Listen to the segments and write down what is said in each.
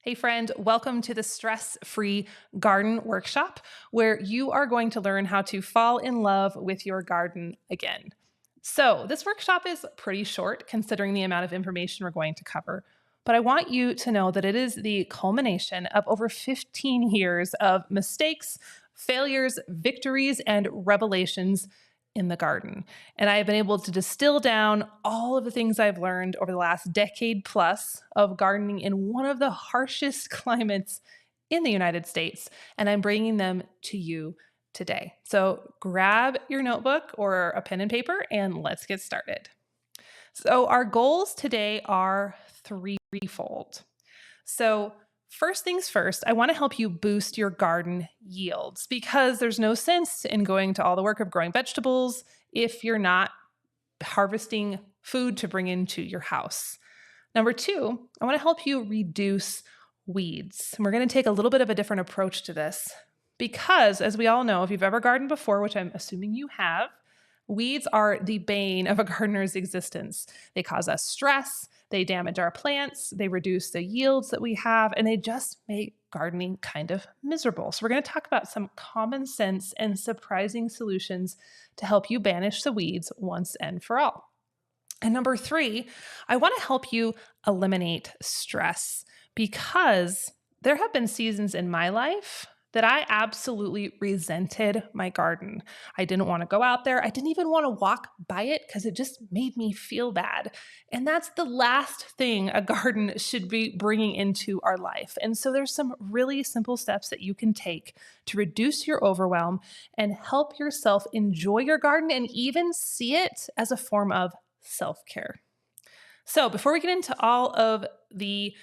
Hey, friend, welcome to the Stress Free Garden Workshop, where you are going to learn how to fall in love with your garden again. So, this workshop is pretty short considering the amount of information we're going to cover, but I want you to know that it is the culmination of over 15 years of mistakes, failures, victories, and revelations in the garden. And I have been able to distill down all of the things I've learned over the last decade plus of gardening in one of the harshest climates in the United States. And I'm bringing them to you today. So grab your notebook or a pen and paper and let's get started. So, our goals today are threefold. So, first things first, I want to help you boost your garden yields because there's no sense in going to all the work of growing vegetables if you're not harvesting food to bring into your house. Number two, I want to help you reduce weeds. And we're going to take a little bit of a different approach to this because, as we all know, if you've ever gardened before, which I'm assuming you have, weeds are the bane of a gardener's existence. They cause us stress, they damage our plants, they reduce the yields that we have, and they just make gardening kind of miserable. So, we're going to talk about some common sense and surprising solutions to help you banish the weeds once and for all. And number three, I want to help you eliminate stress because there have been seasons in my life that I absolutely resented my garden. I didn't want to go out there. I didn't even want to walk by it because it just made me feel bad. And that's the last thing a garden should be bringing into our life. And so there's some really simple steps that you can take to reduce your overwhelm and help yourself enjoy your garden and even see it as a form of self-care. So, before we get into all of the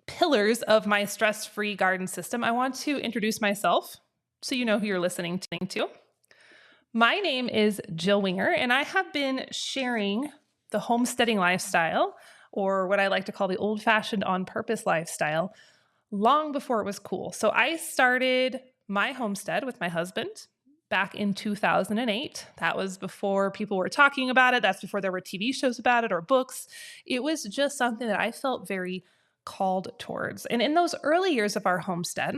pillars of my stress-free garden system, I want to introduce myself so you know who you're listening to. My name is Jill Winger, and I have been sharing the homesteading lifestyle, or what I like to call the old-fashioned on-purpose lifestyle, long before it was cool. So, I started my homestead with my husband back in 2008. That was before people were talking about it. That's before there were TV shows about it or books. It was just something that I felt very called towards. And in those early years of our homestead,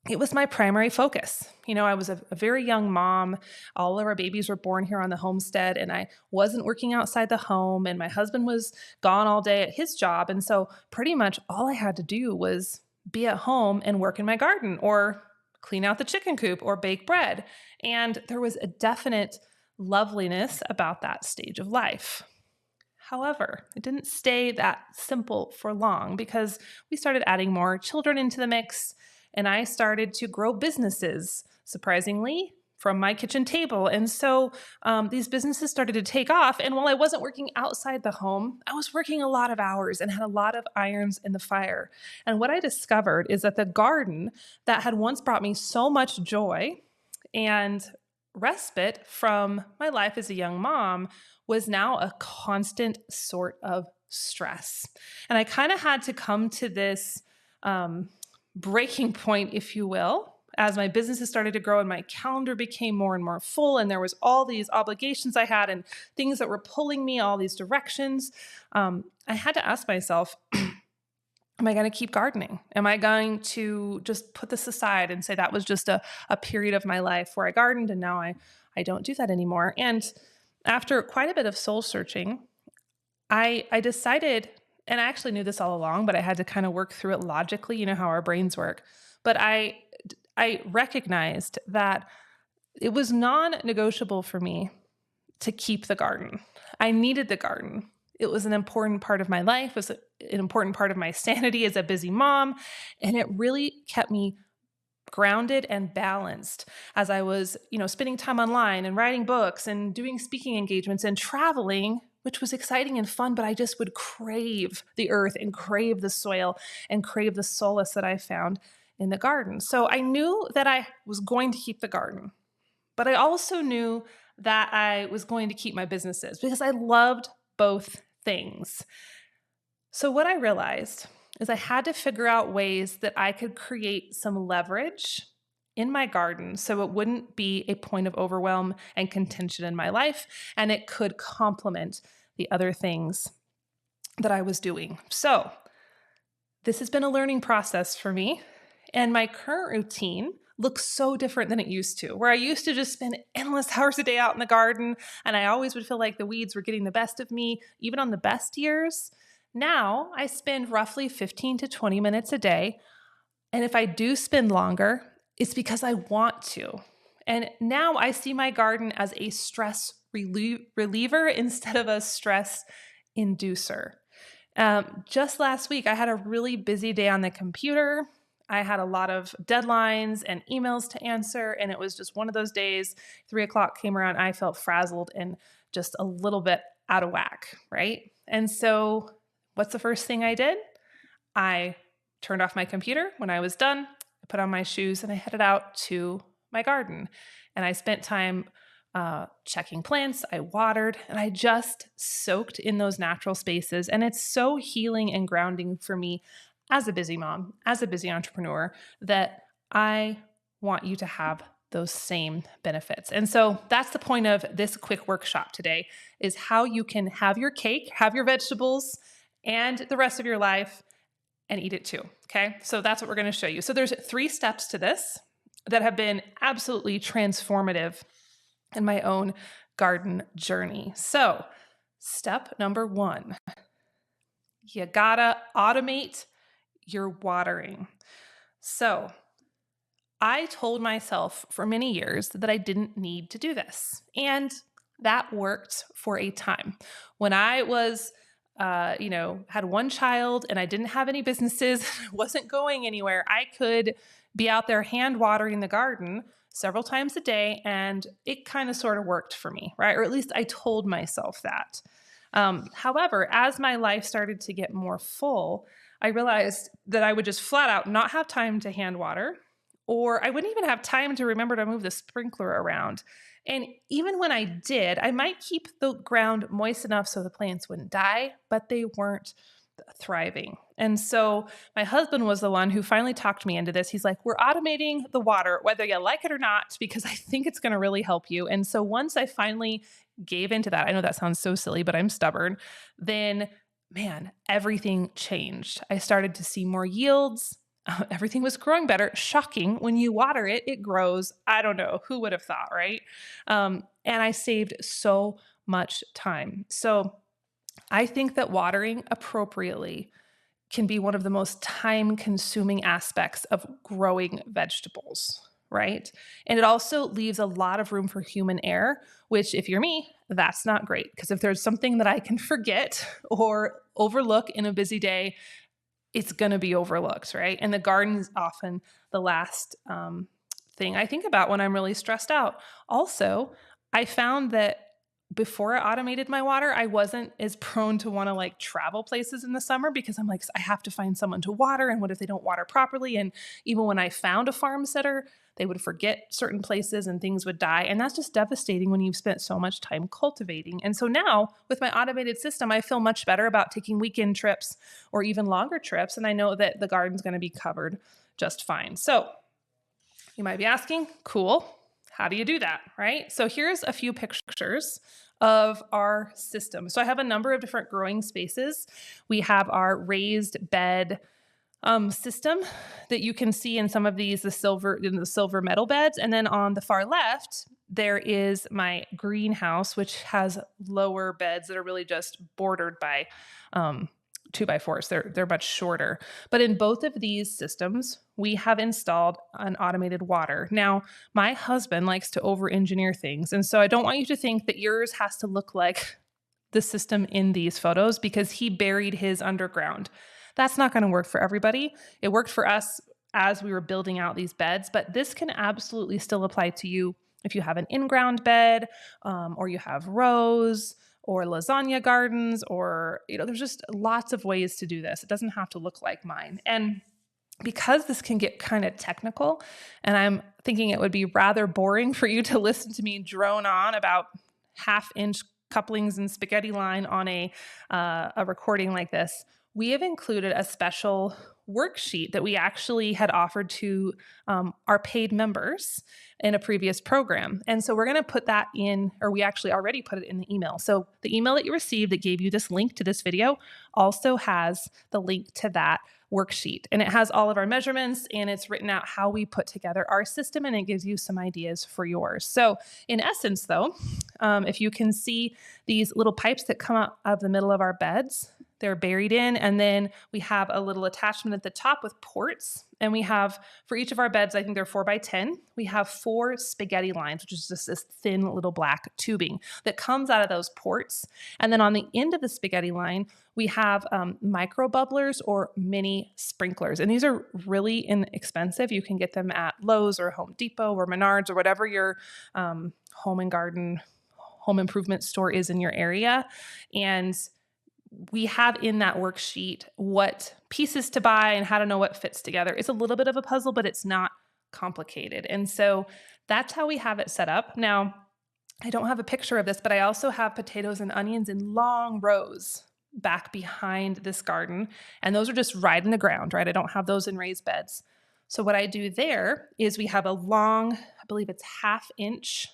it was my primary focus. I was a very young mom. All of our babies were born here on the homestead, and I wasn't working outside the home, and my husband was gone all day at his job. And so, pretty much all I had to do was be at home and work in my garden or clean out the chicken coop or bake bread. And there was a definite loveliness about that stage of life. However, it didn't stay that simple for long because we started adding more children into the mix, and I started to grow businesses, surprisingly, from my kitchen table. And so these businesses started to take off. And while I wasn't working outside the home, I was working a lot of hours and had a lot of irons in the fire. And what I discovered is that the garden that had once brought me so much joy and respite from my life as a young mom was now a constant sort of stress. And I kind of had to come to this breaking point, if you will, as my businesses started to grow and my calendar became more and more full, and there was all these obligations I had and things that were pulling me all these directions. I had to ask myself, am I going to keep gardening? Am I going to just put this aside and say that was just a period of my life where I gardened and now I don't do that anymore? And after quite a bit of soul searching, I decided, and I actually knew this all along, but I had to kind of work through it logically, how our brains work. But I recognized that it was non-negotiable for me to keep the garden. I needed the garden. It was an important part of my life, it was an important part of my sanity as a busy mom, and it really kept me grounded and balanced as I was, spending time online and writing books and doing speaking engagements and traveling, which was exciting and fun, but I just would crave the earth and crave the soil and crave the solace that I found in the garden. So I knew that I was going to keep the garden, but I also knew that I was going to keep my businesses because I loved both things. So what I realized is I had to figure out ways that I could create some leverage in my garden so it wouldn't be a point of overwhelm and contention in my life, and it could complement the other things that I was doing. So This has been a learning process for me, and my current routine looks so different than it used to, where I used to just spend endless hours a day out in the garden, and I always would feel like the weeds were getting the best of me, even on the best years. Now I spend roughly 15 to 20 minutes a day, and if I do spend longer, it's because I want to. And now I see my garden as a stress reliever instead of a stress inducer. Just last week, I had a really busy day on the computer. I had a lot of deadlines and emails to answer, and it was just one of those days. 3 o'clock came around, I felt frazzled and just a little bit out of whack, right? And so, what's the first thing I did? I turned off my computer when I was done. I put on my shoes and I headed out to my garden. And I spent time checking plants. I watered and I just soaked in those natural spaces. And it's so healing and grounding for me as a busy mom, as a busy entrepreneur, that I want you to have those same benefits. And so that's the point of this quick workshop today, is how you can have your cake, have your vegetables, and the rest of your life and eat it too. Okay. So that's what we're going to show you. So there's 3 steps to this that have been absolutely transformative in my own garden journey. So step number 1, you gotta automate your watering. So I told myself for many years that I didn't need to do this. And that worked for a time. When I was had one child and I didn't have any businesses, wasn't going anywhere, I could be out there hand watering the garden several times a day, and it kind of sort of worked for me, right? Or at least I told myself that. However, as my life started to get more full, I realized that I would just flat out not have time to hand water, or I wouldn't even have time to remember to move the sprinkler around. And even when I did, I might keep the ground moist enough so the plants wouldn't die, but they weren't thriving. And so my husband was the one who finally talked me into this. He's like, we're automating the water, whether you like it or not, because I think it's going to really help you. And so once I finally gave into that, I know that sounds so silly, but I'm stubborn, then man, everything changed. I started to see more yields. Everything was growing better. Shocking. When you water it, it grows. I don't know. Who would have thought, right? And I saved so much time. So I think that watering appropriately can be one of the most time-consuming aspects of growing vegetables, right? And it also leaves a lot of room for human error, which if you're me, that's not great. Because if there's something that I can forget or overlook in a busy day, it's going to be overlooked, right? And the garden is often the last thing I think about when I'm really stressed out. Also, I found that before I automated my water, I wasn't as prone to want to like travel places in the summer, because I'm like, I have to find someone to water. And what if they don't water properly? And even when I found a farm sitter, they would forget certain places and things would die. And that's just devastating when you've spent so much time cultivating. And so now with my automated system, I feel much better about taking weekend trips or even longer trips. And I know that the garden's going to be covered just fine. So you might be asking, cool, how do you do that, right? So here's a few pictures of our system. So I have a number of different growing spaces. We have our raised bed system that you can see in some of these, the silver metal beds. And then on the far left, there is my greenhouse, which has lower beds that are really just bordered by 2x4s. They're much shorter. But in both of these systems, we have installed an automated water. Now, my husband likes to over-engineer things. And so I don't want you to think that yours has to look like the system in these photos, because he buried his underground. That's not going to work for everybody. It worked for us as we were building out these beds, but this can absolutely still apply to you if you have an in-ground bed, or you have rows, or lasagna gardens, or, there's just lots of ways to do this. It doesn't have to look like mine. And because this can get kind of technical, and I'm thinking it would be rather boring for you to listen to me drone on about half-inch couplings and spaghetti line on a recording like this, we have included a special worksheet that we actually had offered to our paid members in a previous program. And so we're going to put that in, or we actually already put it in the email. So the email that you received that gave you this link to this video also has the link to that worksheet. And it has all of our measurements, and it's written out how we put together our system, and it gives you some ideas for yours. So in essence though, if you can see these little pipes that come out of the middle of our beds, they're buried in, and then we have a little attachment at the top with ports. And we have, for each of our beds, I think they're 4x10, we have 4 spaghetti lines, which is just this thin little black tubing that comes out of those ports. And then on the end of the spaghetti line, we have micro bubblers or mini sprinklers. And these are really inexpensive. You can get them at Lowe's or Home Depot or Menards or whatever your home and garden, home improvement store is in your area. And we have in that worksheet what pieces to buy and how to know what fits together. It's a little bit of a puzzle, but it's not complicated. And so that's how we have it set up. Now, I don't have a picture of this, but I also have potatoes and onions in long rows back behind this garden. And those are just right in the ground, right? I don't have those in raised beds. So what I do there is we have a long, I believe it's 1/2 inch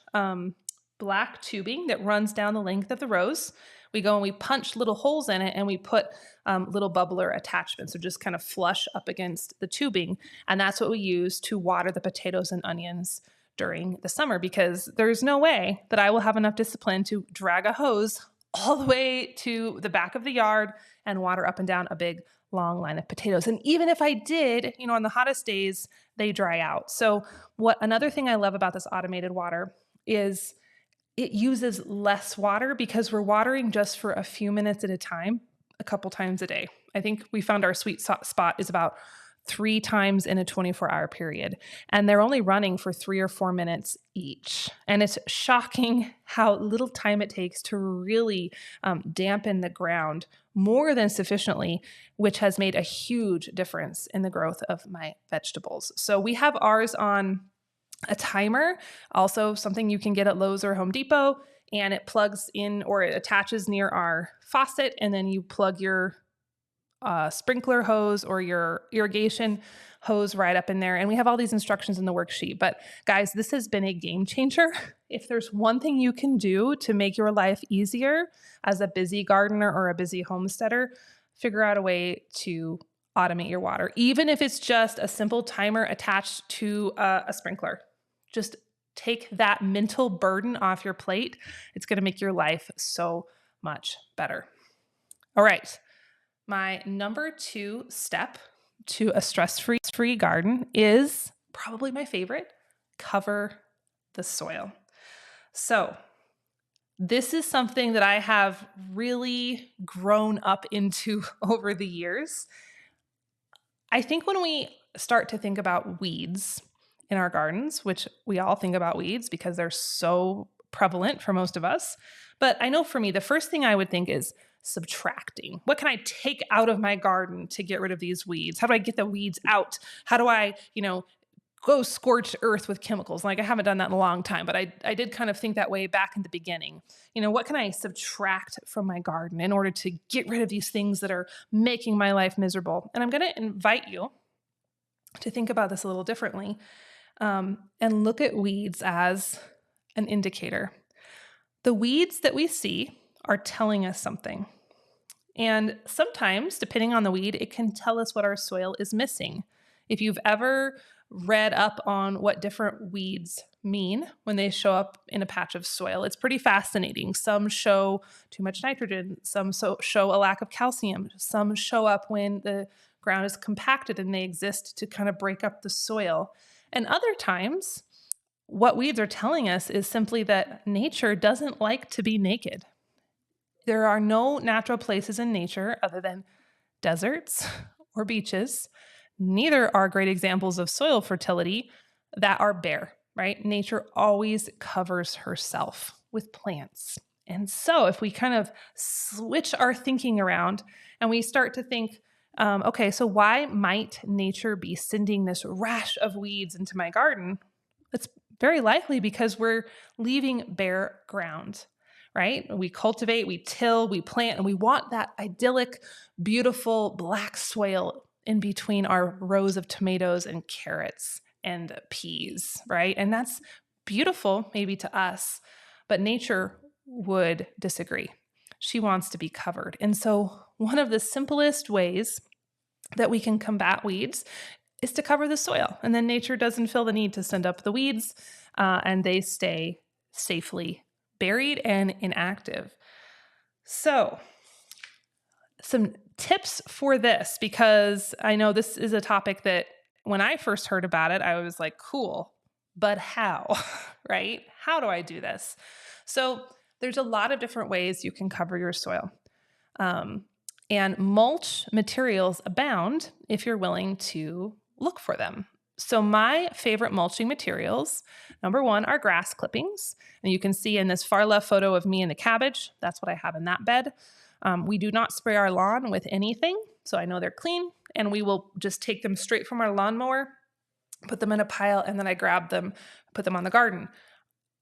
black tubing that runs down the length of the rows. We go and we punch little holes in it, and we put little bubbler attachments, so just kind of flush up against the tubing. And that's what we use to water the potatoes and onions during the summer, because there's no way that I will have enough discipline to drag a hose all the way to the back of the yard and water up and down a big long line of potatoes. And even if I did, on the hottest days, they dry out. So another thing I love about this automated water is it uses less water because we're watering just for a few minutes at a time, a couple times a day. I think we found our sweet spot is about 3 times in a 24-hour period. And they're only running for 3 or 4 minutes each. And it's shocking how little time it takes to really dampen the ground more than sufficiently, which has made a huge difference in the growth of my vegetables. So we have ours on a timer, also something you can get at Lowe's or Home Depot, and it plugs in, or it attaches near our faucet, and then you plug your sprinkler hose or your irrigation hose right up in there. And we have all these instructions in the worksheet. But guys, this has been a game changer. If there's one thing you can do to make your life easier as a busy gardener or a busy homesteader, figure out a way to automate your water, even if it's just a simple timer attached to a sprinkler. Just take that mental burden off your plate. It's going to make your life so much better. All right. My number 2 step to a stress-free garden is probably my favorite: cover the soil. So this is something that I have really grown up into over the years. I think when we start to think about weeds in our gardens, which we all think about weeds because they're so prevalent for most of us, but I know for me, the first thing I would think is subtracting. What can I take out of my garden to get rid of these weeds? How do I get the weeds out? How do I, go scorch earth with chemicals? Like, I haven't done that in a long time, but I did kind of think that way back in the beginning. What can I subtract from my garden in order to get rid of these things that are making my life miserable? And I'm going to invite you to think about this a little differently, and look at weeds as an indicator. The weeds that we see are telling us something. And sometimes, depending on the weed, it can tell us what our soil is missing. If you've ever read up on what different weeds mean when they show up in a patch of soil, it's pretty fascinating. Some show too much nitrogen, some show a lack of calcium, some show up when the ground is compacted and they exist to kind of break up the soil. And other times, what weeds are telling us is simply that nature doesn't like to be naked. There are no natural places in nature other than deserts or beaches. Neither are great examples of soil fertility that are bare, right? Nature always covers herself with plants. And so if we kind of switch our thinking around and we start to think, okay, so why might nature be sending this rash of weeds into my garden? It's very likely because we're leaving bare ground. Right? We cultivate, we till, we plant, and we want that idyllic, beautiful black soil in between our rows of tomatoes and carrots and peas, right? And that's beautiful maybe to us, but nature would disagree. She wants to be covered. And so one of the simplest ways that we can combat weeds is to cover the soil. And then nature doesn't feel the need to send up the weeds, and they stay safely buried and inactive. So, some tips for this, because I know this is a topic that when I first heard about it, I was like, cool, but how, right? How do I do this? So, there's a lot of different ways you can cover your soil. And mulch materials abound if you're willing to look for them. So my favorite mulching materials, number one, are grass clippings. And you can see in this far left photo of me and the cabbage, that's what I have in that bed. We do not spray our lawn with anything, so I know they're clean. And we will just take them straight from our lawnmower, put them in a pile, and then I grab them, put them on the garden.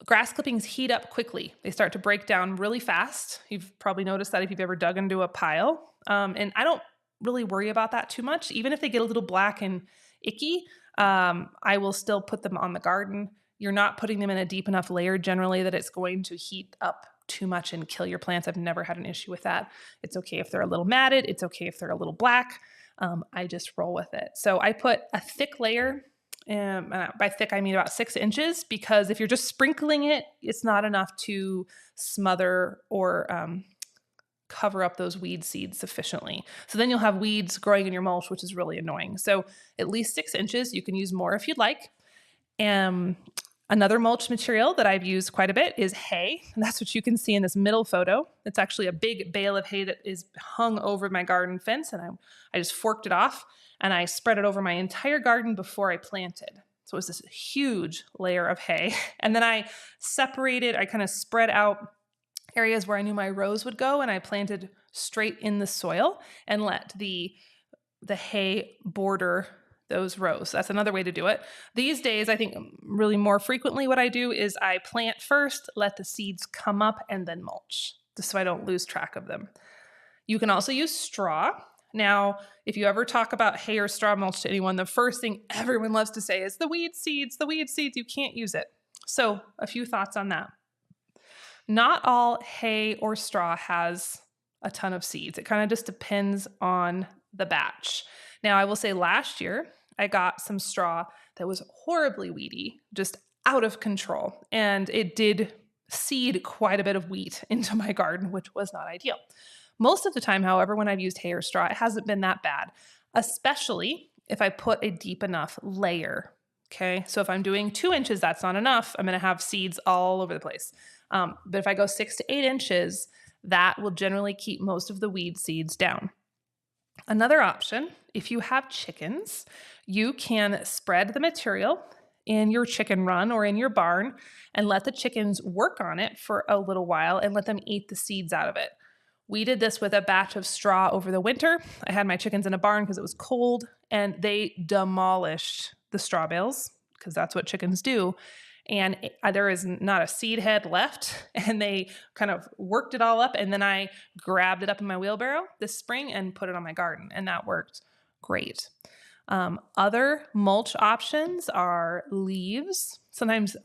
Grass clippings heat up quickly. They start to break down really fast. You've probably noticed that if you've ever dug into a pile. And I don't really worry about that too much. Even if they get a little black and icky, I will still put them on the garden. You're not putting them in a deep enough layer generally that it's going to heat up too much and kill your plants. I've never had an issue with that. It's okay if they're a little matted. It's okay if they're a little black. I just roll with it. So I put a thick layer. And by thick, I mean about 6 inches, because if you're just sprinkling it, it's not enough to smother or cover up those weed seeds sufficiently. So then you'll have weeds growing in your mulch, which is really annoying. So at least 6 inches. You can use more if you'd like. Another mulch material that I've used quite a bit is hay. And that's what you can see in this middle photo. It's actually a big bale of hay that is hung over my garden fence. And I just forked it off and I spread it over my entire garden before I planted. So it was this huge layer of hay. And then I kind of spread out areas where I knew my rows would go, and I planted straight in the soil and let the hay border those rows. That's another way to do it. These days, I think really more frequently what I do is I plant first, let the seeds come up, and then mulch, just so I don't lose track of them. You can also use straw. Now, if you ever talk about hay or straw mulch to anyone, the first thing everyone loves to say is the weed seeds, you can't use it. So a few thoughts on that. Not all hay or straw has a ton of seeds. It kind of just depends on the batch. Now, I will say last year, I got some straw that was horribly weedy, just out of control. And it did seed quite a bit of wheat into my garden, which was not ideal. Most of the time, however, when I've used hay or straw, it hasn't been that bad, especially if I put a deep enough layer. Okay, so if I'm doing 2 inches, that's not enough. I'm going to have seeds all over the place. But if I go 6 to 8 inches, that will generally keep most of the weed seeds down. Another option, if you have chickens, you can spread the material in your chicken run or in your barn and let the chickens work on it for a little while and let them eat the seeds out of it. We did this with a batch of straw over the winter. I had my chickens in a barn because it was cold, and they demolished the straw bales because that's what chickens do. And there is not a seed head left, and they kind of worked it all up, and then I grabbed it up in my wheelbarrow this spring and put it on my garden, and that worked great. Other mulch options are leaves. Sometimes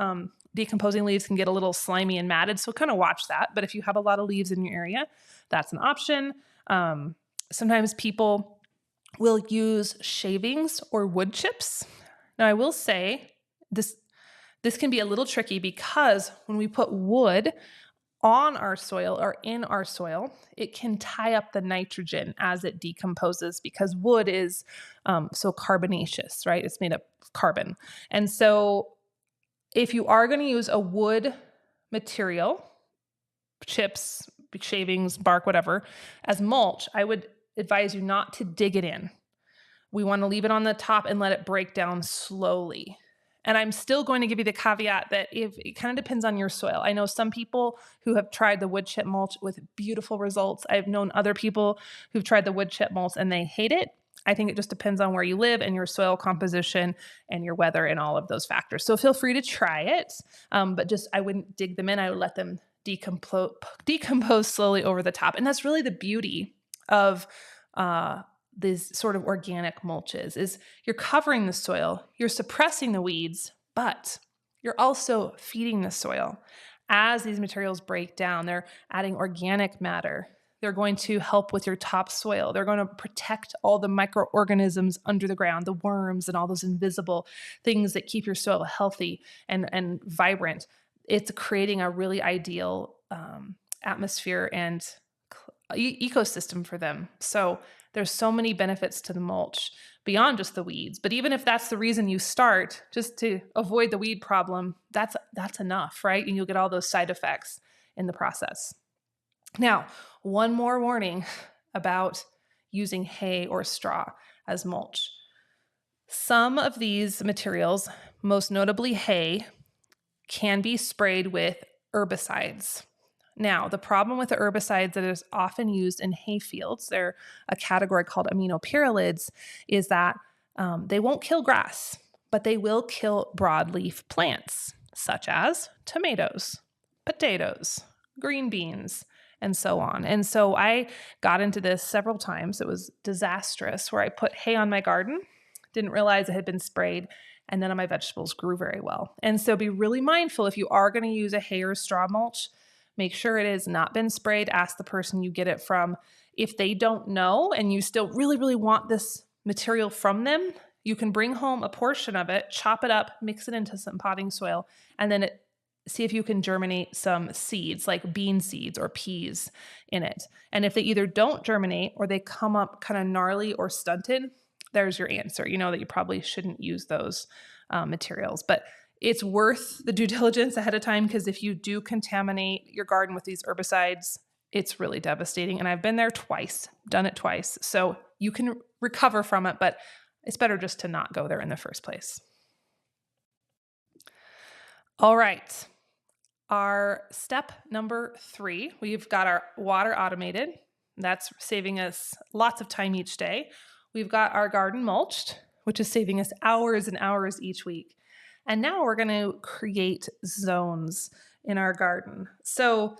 decomposing leaves can get a little slimy and matted, so kind of watch that. But if you have a lot of leaves in your area, that's an option. Sometimes people will use shavings or wood chips. Now, I will say this can be a little tricky because when we put wood on our soil or in our soil, it can tie up the nitrogen as it decomposes because wood is so carbonaceous, right? It's made up of carbon. And so if you are going to use a wood material, chips, shavings, bark, whatever, as mulch, I would advise you not to dig it in. We want to leave it on the top and let it break down slowly. And I'm still going to give you the caveat that it kind of depends on your soil. I know some people who have tried the wood chip mulch with beautiful results. I've known other people who've tried the wood chip mulch and they hate it. I think it just depends on where you live and your soil composition and your weather and all of those factors. So feel free to try it, but I wouldn't dig them in. I would let them decompose slowly over the top. And that's really the beauty of these sort of organic mulches is you're covering the soil, you're suppressing the weeds, but you're also feeding the soil. As these materials break down, they're adding organic matter. They're going to help with your topsoil. They're going to protect all the microorganisms under the ground, the worms and all those invisible things that keep your soil healthy and vibrant. It's creating a really ideal atmosphere and ecosystem for them. So there's so many benefits to the mulch beyond just the weeds. But even if that's the reason you start, just to avoid the weed problem, that's enough, right? And you'll get all those side effects in the process. Now, one more warning about using hay or straw as mulch. Some of these materials, most notably hay, can be sprayed with herbicides. Now, the problem with the herbicides that is often used in hay fields, they're a category called aminopyralids, is that they won't kill grass, but they will kill broadleaf plants, such as tomatoes, potatoes, green beans, and so on. And so I got into this several times. It was disastrous, where I put hay on my garden, didn't realize it had been sprayed, and none of my vegetables grew very well. And so be really mindful if you are going to use a hay or straw mulch. Make sure it has not been sprayed. Ask the person you get it from. If they don't know and you still really, really want this material from them, you can bring home a portion of it, chop it up, mix it into some potting soil, and then see if you can germinate some seeds like bean seeds or peas in it. And if they either don't germinate or they come up kind of gnarly or stunted, there's your answer. You know that you probably shouldn't use those materials. But it's worth the due diligence ahead of time, because if you do contaminate your garden with these herbicides, it's really devastating. And I've been there twice, done it twice. So you can recover from it, but it's better just to not go there in the first place. All right. Our step number 3, we've got our water automated. That's saving us lots of time each day. We've got our garden mulched, which is saving us hours and hours each week. And now we're going to create zones in our garden. So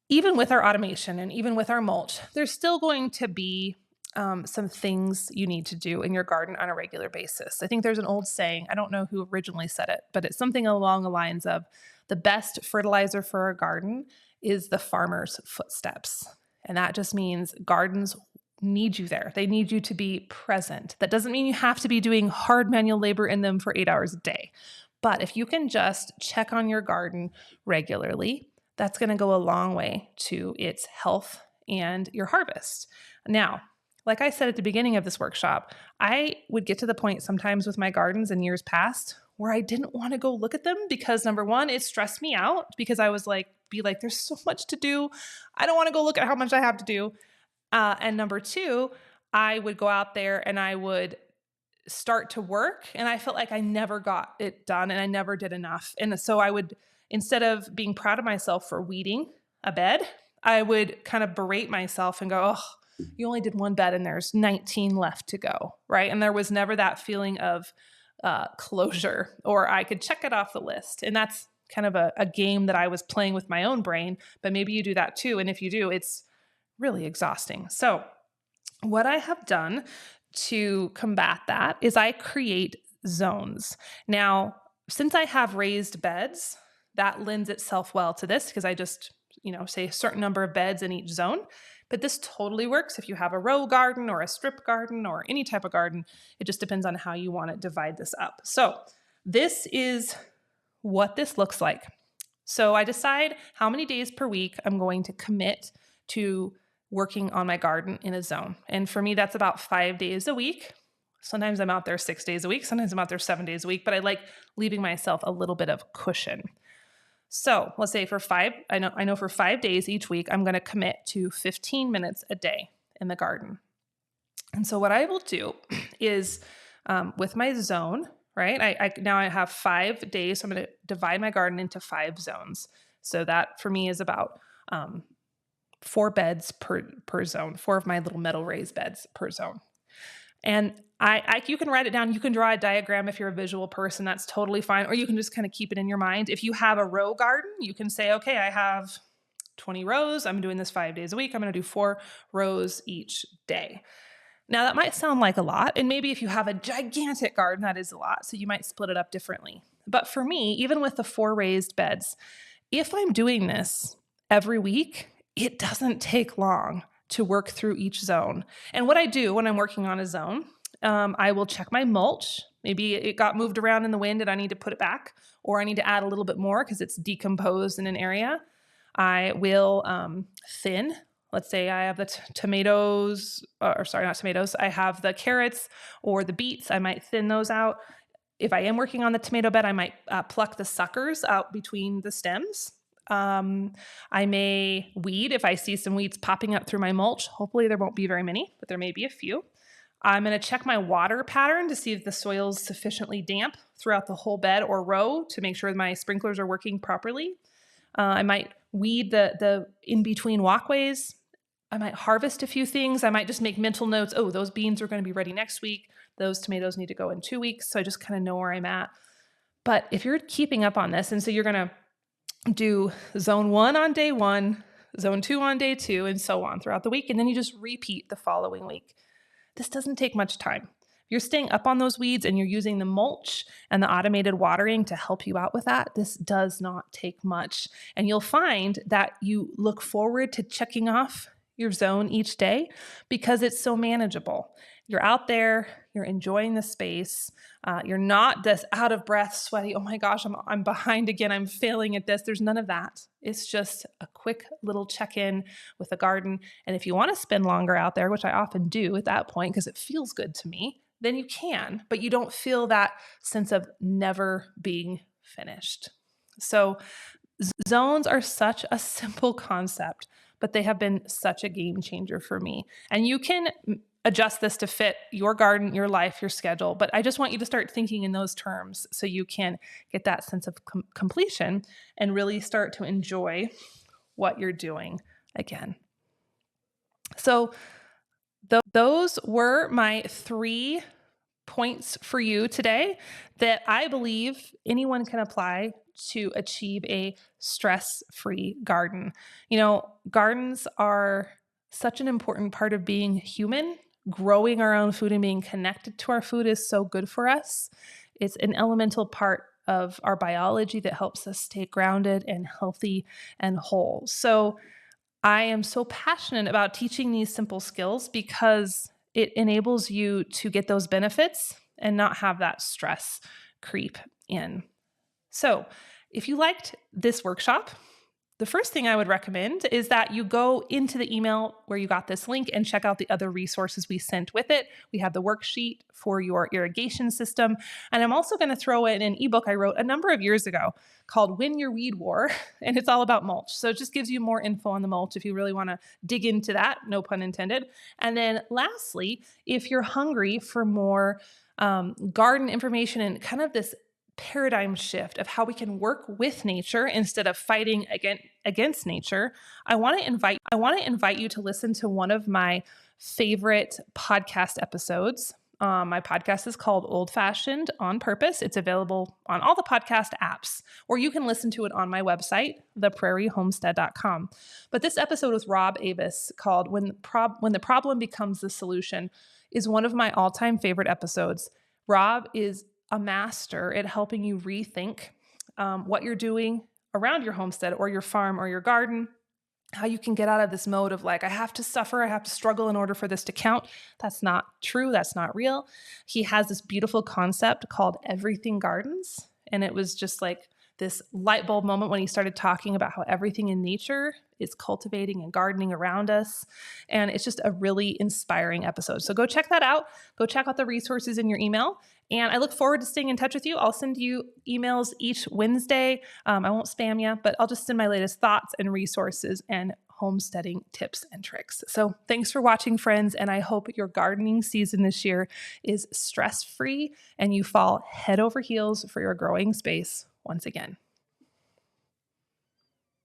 even with our automation and even with our mulch, there's still going to be some things you need to do in your garden on a regular basis. I think there's an old saying, I don't know who originally said it, but it's something along the lines of the best fertilizer for a garden is the farmer's footsteps. And that just means gardens need you there. They need you to be present. That doesn't mean you have to be doing hard manual labor in them for 8 hours a day. But if you can just check on your garden regularly, that's going to go a long way to its health and your harvest. Now, like I said at the beginning of this workshop, I would get to the point sometimes with my gardens in years past where I didn't want to go look at them because, number one, it stressed me out because I was like, there's so much to do. I don't want to go look at how much I have to do. And number two, I would go out there and I would start to work and I felt like I never got it done and I never did enough. And so I would, instead of being proud of myself for weeding a bed, I would kind of berate myself and go, oh, you only did one bed and there's 19 left to go, right? And there was never that feeling of closure, or I could check it off the list. And that's kind of a game that I was playing with my own brain, but maybe you do that too. And if you do, it's really exhausting. So what I have done to combat that is I create zones. Now, since I have raised beds, that lends itself well to this because I just, say a certain number of beds in each zone. But this totally works if you have a row garden or a strip garden or any type of garden. It just depends on how you want to divide this up. So this is what this looks like. So I decide how many days per week I'm going to commit to working on my garden in a zone. And for me, that's about 5 days a week. Sometimes I'm out there 6 days a week. Sometimes I'm out there 7 days a week, but I like leaving myself a little bit of cushion. So let's say I know for 5 days each week, I'm going to commit to 15 minutes a day in the garden. And so what I will do is with my zone, right? I have 5 days. So I'm going to divide my garden into 5 zones. So that for me is about 4 beds per zone, 4 of my little metal raised beds per zone. And you can write it down. You can draw a diagram if you're a visual person. That's totally fine. Or you can just kind of keep it in your mind. If you have a row garden, you can say, okay, I have 20 rows. I'm doing this 5 days a week. I'm going to do 4 rows each day. Now, that might sound like a lot, and maybe if you have a gigantic garden, that is a lot, so you might split it up differently. But for me, even with the 4 raised beds, if I'm doing this every week, it doesn't take long to work through each zone. And what I do when I'm working on a zone, I will check my mulch. Maybe it got moved around in the wind and I need to put it back, or I need to add a little bit more because it's decomposed in an area. I will thin. Let's say I have the tomatoes, or sorry, not tomatoes. I have the carrots or the beets. I might thin those out. If I am working on the tomato bed, I might pluck the suckers out between the stems. I may weed if I see some weeds popping up through my mulch. Hopefully there won't be very many, but there may be a few. I'm going to check my water pattern to see if the soil is sufficiently damp throughout the whole bed or row to make sure my sprinklers are working properly. I might weed the in-between walkways. I might harvest a few things. I might just make mental notes. Oh, those beans are going to be ready next week. Those tomatoes need to go in 2 weeks. So I just kind of know where I'm at. But if you're keeping up on this, and so you're going to do zone 1 on day 1, zone 2 on day 2, and so on throughout the week. And then you just repeat the following week. This doesn't take much time. If you're staying up on those weeds and you're using the mulch and the automated watering to help you out with that, this does not take much. And you'll find that you look forward to checking off your zone each day because it's so manageable. You're out there, you're enjoying the space, you're not this out of breath, sweaty, oh my gosh, I'm behind again, I'm failing at this. There's none of that. It's just a quick little check-in with the garden. And if you want to spend longer out there, which I often do at that point because it feels good to me, then you can, but you don't feel that sense of never being finished. So zones are such a simple concept, but they have been such a game changer for me. And you can adjust this to fit your garden, your life, your schedule. But I just want you to start thinking in those terms so you can get that sense of completion and really start to enjoy what you're doing again. So those were my 3 points for you today that I believe anyone can apply to achieve a stress-free garden. You know, gardens are such an important part of being human. Growing our own food and being connected to our food is so good for us. It's an elemental part of our biology that helps us stay grounded and healthy and whole. So I am so passionate about teaching these simple skills because it enables you to get those benefits and not have that stress creep in. So if you liked this workshop, the first thing I would recommend is that you go into the email where you got this link and check out the other resources we sent with it. We have the worksheet for your irrigation system. And I'm also going to throw in an ebook I wrote a number of years ago called Win Your Weed War, and it's all about mulch. So it just gives you more info on the mulch if you really want to dig into that, no pun intended. And then lastly, if you're hungry for more garden information and kind of this paradigm shift of how we can work with nature instead of fighting against nature, I want to invite you to listen to one of my favorite podcast episodes. My podcast is called Old Fashioned on Purpose. It's available on all the podcast apps, or you can listen to it on my website, theprairiehomestead.com. But this episode with Rob Avis called When the Problem Becomes the Solution is one of my all-time favorite episodes. Rob is a master at helping you rethink what you're doing around your homestead or your farm or your garden, how you can get out of this mode of like, I have to suffer, I have to struggle in order for this to count. That's not true. That's not real. He has this beautiful concept called Everything Gardens. And it was just like this light bulb moment when he started talking about how everything in nature is cultivating and gardening around us. And it's just a really inspiring episode. So go check that out. Go check out the resources in your email. And I look forward to staying in touch with you. I'll send you emails each Wednesday. I won't spam you, but I'll just send my latest thoughts and resources and homesteading tips and tricks. So thanks for watching, friends. And I hope your gardening season this year is stress-free and you fall head over heels for your growing space once again.